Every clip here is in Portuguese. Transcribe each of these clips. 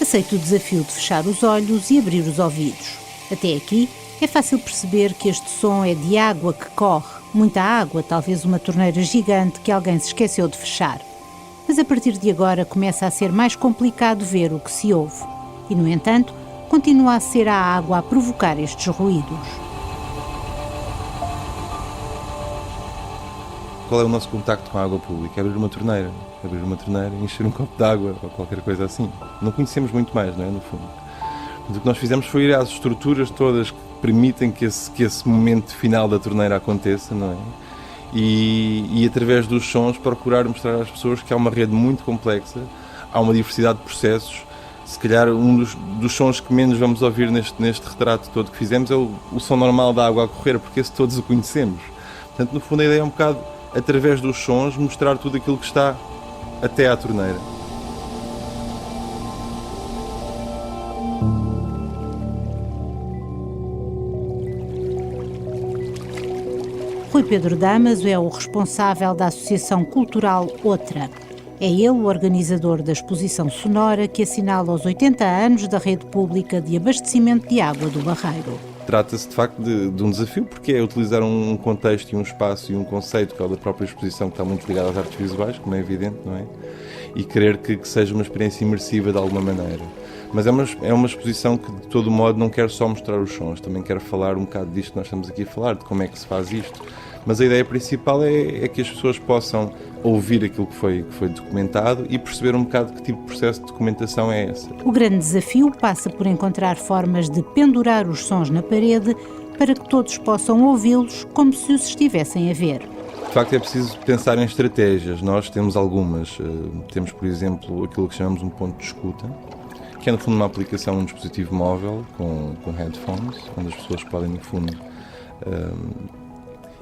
Aceite o desafio de fechar os olhos e abrir os ouvidos. Até aqui é fácil perceber que este som é de água que corre. Muita água, talvez uma torneira gigante que alguém se esqueceu de fechar. Mas a partir de agora começa a ser mais complicado ver o que se ouve. E, no entanto, continua a ser a água a provocar estes ruídos. Qual é o nosso contacto com a água pública? Abrir uma torneira e encher um copo de água ou qualquer coisa assim. Não conhecemos muito mais, não é, no fundo. Mas o que nós fizemos foi ir às estruturas todas que permitem que esse momento final da torneira aconteça, não é? E através dos sons procurar mostrar às pessoas que há uma rede muito complexa, há uma diversidade de processos. Se calhar um dos sons que menos vamos ouvir neste retrato todo que fizemos é o som normal da água a correr, porque esse todos o conhecemos. Portanto, no fundo a ideia é um bocado, através dos sons, mostrar tudo aquilo que está até à torneira. Rui Pedro Damaso é o responsável da Associação Cultural Outra. É ele o organizador da exposição sonora que assinala os 80 anos da rede pública de abastecimento de água do Barreiro. Trata-se, de facto, de um desafio, porque é utilizar um contexto e um espaço e um conceito, que é o da própria exposição, que está muito ligado às artes visuais, como é evidente, não é? E querer que seja uma experiência imersiva de alguma maneira. Mas é uma exposição que, de todo modo, não quer só mostrar os sons, também quer falar um bocado disto que nós estamos aqui a falar, de como é que se faz isto. Mas a ideia principal é que as pessoas possam ouvir aquilo que foi documentado e perceber um bocado que tipo de processo de documentação é esse. O grande desafio passa por encontrar formas de pendurar os sons na parede para que todos possam ouvi-los como se os estivessem a ver. De facto, é preciso pensar em estratégias. Nós temos algumas. Temos, por exemplo, aquilo que chamamos um ponto de escuta, que é, no fundo, uma aplicação, um dispositivo móvel com headphones, onde as pessoas podem, no fundo,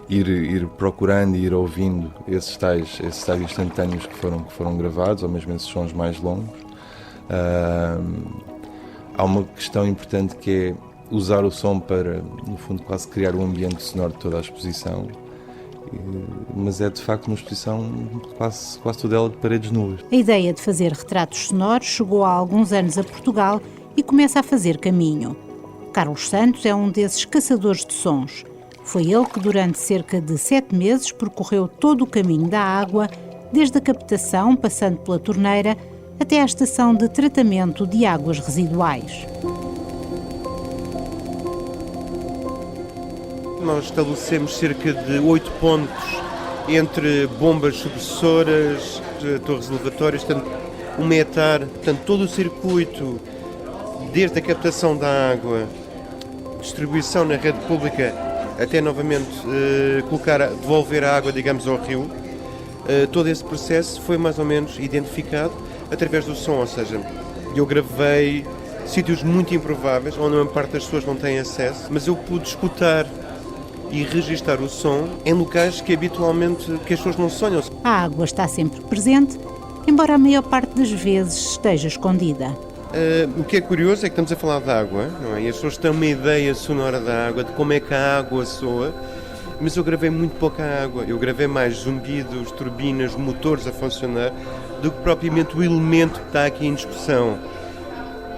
ir procurando e ir ouvindo esses tais instantâneos que foram gravados, ou mesmo esses sons mais longos. Há uma questão importante que é usar o som para, no fundo, quase criar o ambiente sonoro de toda a exposição. Mas é, de facto, uma exposição quase toda ela de paredes nuas. A ideia de fazer retratos sonoros chegou há alguns anos a Portugal e começa a fazer caminho. Carlos Santos é um desses caçadores de sons. Foi ele que, durante cerca de 7 meses, percorreu todo o caminho da água, desde a captação, passando pela torneira, até à estação de tratamento de águas residuais. Nós estabelecemos cerca de 8 pontos entre bombas subpressoras, torres elevatórias, portanto, 1 hectare, portanto, todo o circuito, desde a captação da água, distribuição na rede pública, até novamente devolver a água, digamos, ao rio. Todo esse processo foi mais ou menos identificado através do som, ou seja, eu gravei sítios muito improváveis, onde a maior parte das pessoas não tem acesso, mas eu pude escutar e registar o som em locais que habitualmente que as pessoas não sonham. A água está sempre presente, embora a maior parte das vezes esteja escondida. O que é curioso é que estamos a falar de água, não é? E as pessoas têm uma ideia sonora da água, de como é que a água soa, mas eu gravei muito pouca água. Eu gravei mais zumbidos, turbinas, motores a funcionar, do que propriamente o elemento que está aqui em discussão.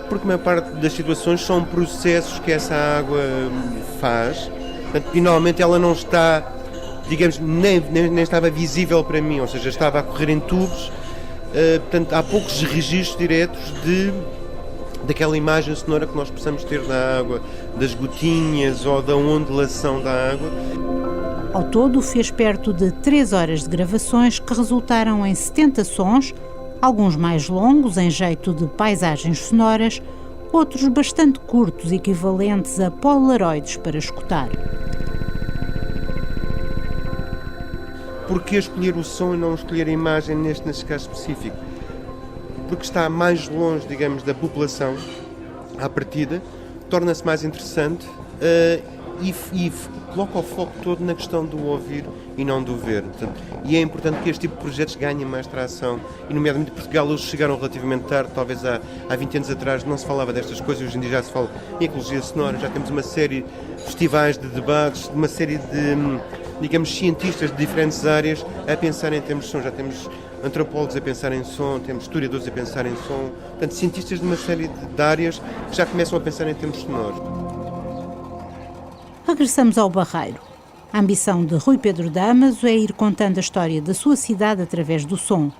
Porque a maior parte das situações são processos que essa água faz, portanto, e normalmente ela não está, digamos, nem estava visível para mim, ou seja, estava a correr em tubos, portanto, há poucos registros diretos daquela imagem sonora que nós possamos ter da água, das gotinhas ou da ondulação da água. Ao todo, fez perto de 3 horas de gravações que resultaram em 70 sons, alguns mais longos, em jeito de paisagens sonoras, outros bastante curtos, equivalentes a polaroids para escutar. Porquê escolher o som e não escolher a imagem neste caso específico? Porque está mais longe, digamos, da população, à partida, torna-se mais interessante e coloca o foco todo na questão do ouvir e não do ver. Portanto, e é importante que este tipo de projetos ganhem mais tração. E, nomeadamente, em Portugal, eles chegaram relativamente tarde, talvez há 20 anos atrás não se falava destas coisas, hoje em dia já se fala em ecologia sonora, já temos uma série de festivais de debates, uma série de, digamos, cientistas de diferentes áreas a pensar em termos de som. Já temos antropólogos a pensar em som, temos historiadores a pensar em som, portanto, cientistas de uma série de áreas que já começam a pensar em termos sonoros. Regressamos ao Barreiro. A ambição de Rui Pedro Dámaso é ir contando a história da sua cidade através do som.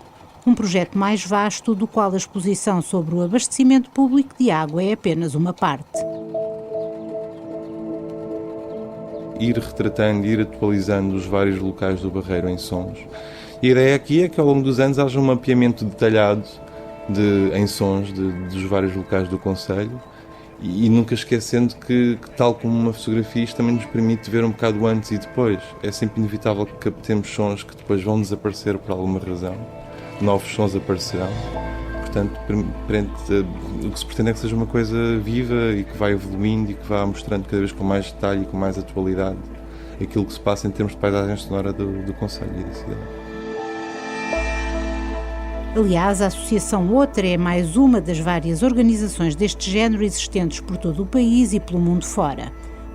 Um projeto mais vasto do qual a exposição sobre o abastecimento público de água é apenas uma parte. Ir retratando, ir atualizando os vários locais do Barreiro em sons. E a ideia aqui é que ao longo dos anos haja um mapeamento detalhado em sons dos vários locais do concelho e nunca esquecendo que, tal como uma fotografia, isto também nos permite ver um bocado antes e depois. É sempre inevitável que captemos sons que depois vão desaparecer por alguma razão. Novos sons aparecerão. Portanto, o que se pretende é que seja uma coisa viva e que vai evoluindo e que vá mostrando cada vez com mais detalhe e com mais atualidade aquilo que se passa em termos de paisagem sonora do concelho e da cidade. Aliás, a Associação Outra é mais uma das várias organizações deste género existentes por todo o país e pelo mundo fora.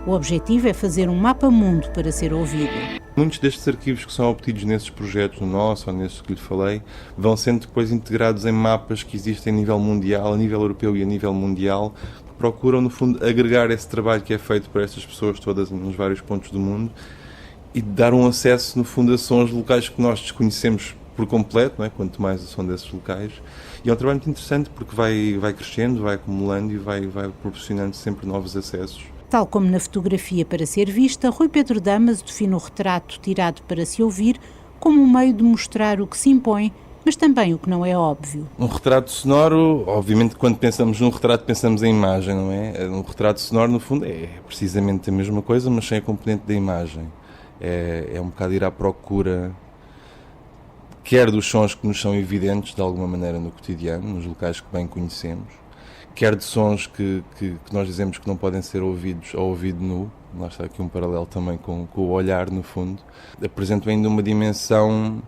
O objetivo é fazer um mapa-mundo para ser ouvido. Muitos destes arquivos que são obtidos nesses projetos, no nosso ou nesses que lhe falei, vão sendo depois integrados em mapas que existem a nível mundial, a nível europeu e a nível mundial, que procuram, no fundo, agregar esse trabalho que é feito por estas pessoas todas nos vários pontos do mundo e dar um acesso, no fundo, a sons locais que nós desconhecemos por completo, não é? Quanto mais o som desses locais. E é um trabalho muito interessante porque vai crescendo, vai acumulando e vai proporcionando sempre novos acessos. Tal como na fotografia para ser vista, Rui Pedro Dámaso define o retrato tirado para se ouvir como um meio de mostrar o que se impõe, mas também o que não é óbvio. Um retrato sonoro, obviamente, quando pensamos num retrato pensamos em imagem, não é? Um retrato sonoro, no fundo, é precisamente a mesma coisa, mas sem a componente da imagem. É um bocado ir à procura, quer dos sons que nos são evidentes de alguma maneira no cotidiano, nos locais que bem conhecemos, quer de sons que nós dizemos que não podem ser ouvidos ao ouvido nu. Lá está aqui um paralelo também com o olhar, no fundo. Apresentam ainda uma dimensão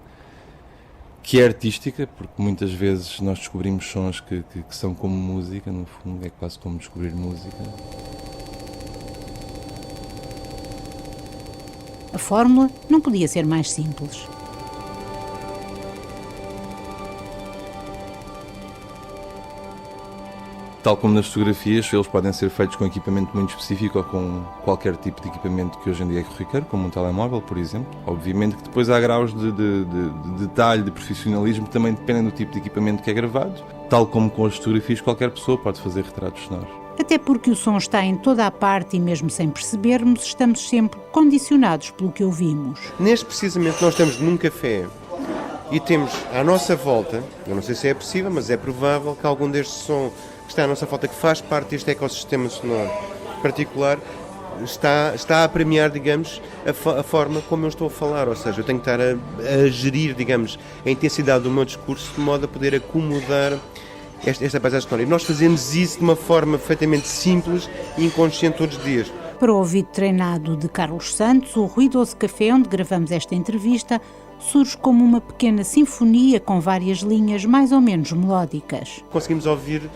que é artística, porque muitas vezes nós descobrimos sons que são como música, no fundo, é quase como descobrir música. A fórmula não podia ser mais simples. Tal como nas fotografias, eles podem ser feitos com equipamento muito específico ou com qualquer tipo de equipamento que hoje em dia é corriqueiro, como um telemóvel, por exemplo. Obviamente que depois há graus de detalhe, de profissionalismo, que também dependem do tipo de equipamento que é gravado. Tal como com as fotografias, qualquer pessoa pode fazer retratos sonoros. Até porque o som está em toda a parte e mesmo sem percebermos, estamos sempre condicionados pelo que ouvimos. Neste precisamente nós estamos num café e temos à nossa volta, eu não sei se é possível, mas é provável que algum deste som que está à nossa volta, que faz parte deste ecossistema sonoro particular, está a premiar, digamos, a forma como eu estou a falar, ou seja, eu tenho que estar a gerir, digamos, a intensidade do meu discurso de modo a poder acomodar esta paisagem sonora. E nós fazemos isso de uma forma perfeitamente simples e inconsciente todos os dias. Para o ouvido treinado de Carlos Santos, o Ruidoso Café, onde gravamos esta entrevista, surge como uma pequena sinfonia com várias linhas mais ou menos melódicas. Conseguimos ouvir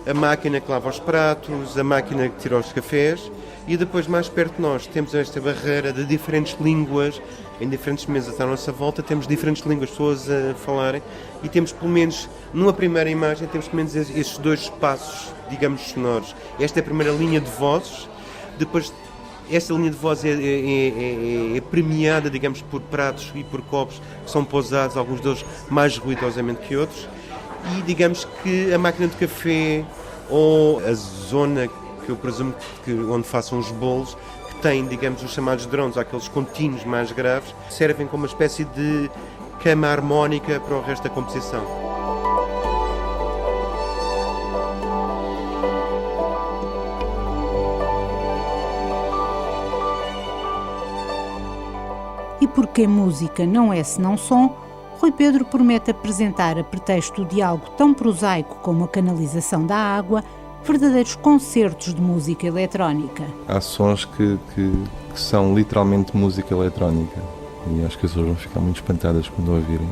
a máquina que lava os pratos, a máquina que tira os cafés e depois mais perto de nós temos esta barreira de diferentes línguas, em diferentes mesas à nossa volta temos diferentes línguas, pessoas a falarem e temos pelo menos, numa primeira imagem, temos pelo menos estes dois espaços, digamos, sonoros. Esta é a primeira linha de vozes, depois esta linha de voz é premiada, digamos, por pratos e por copos que são pousados, alguns deles mais ruidosamente que outros. E digamos que a máquina de café ou a zona que eu presumo onde façam os bolos, que tem, digamos, os chamados drones, aqueles contínuos mais graves, servem como uma espécie de cama harmónica para o resto da composição. E porque a música não é senão som, Rui Pedro promete apresentar, a pretexto de algo tão prosaico como a canalização da água, verdadeiros concertos de música eletrónica. Há sons que são literalmente música eletrónica e acho que as pessoas vão ficar muito espantadas quando ouvirem,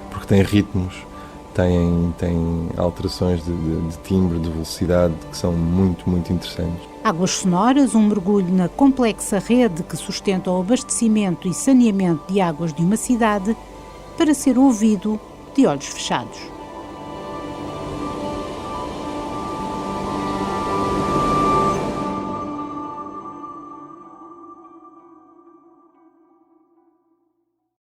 porque têm ritmos, têm alterações de timbre, de velocidade, que são muito, muito interessantes. Águas sonoras, um mergulho na complexa rede que sustenta o abastecimento e saneamento de águas de uma cidade, para ser ouvido de olhos fechados.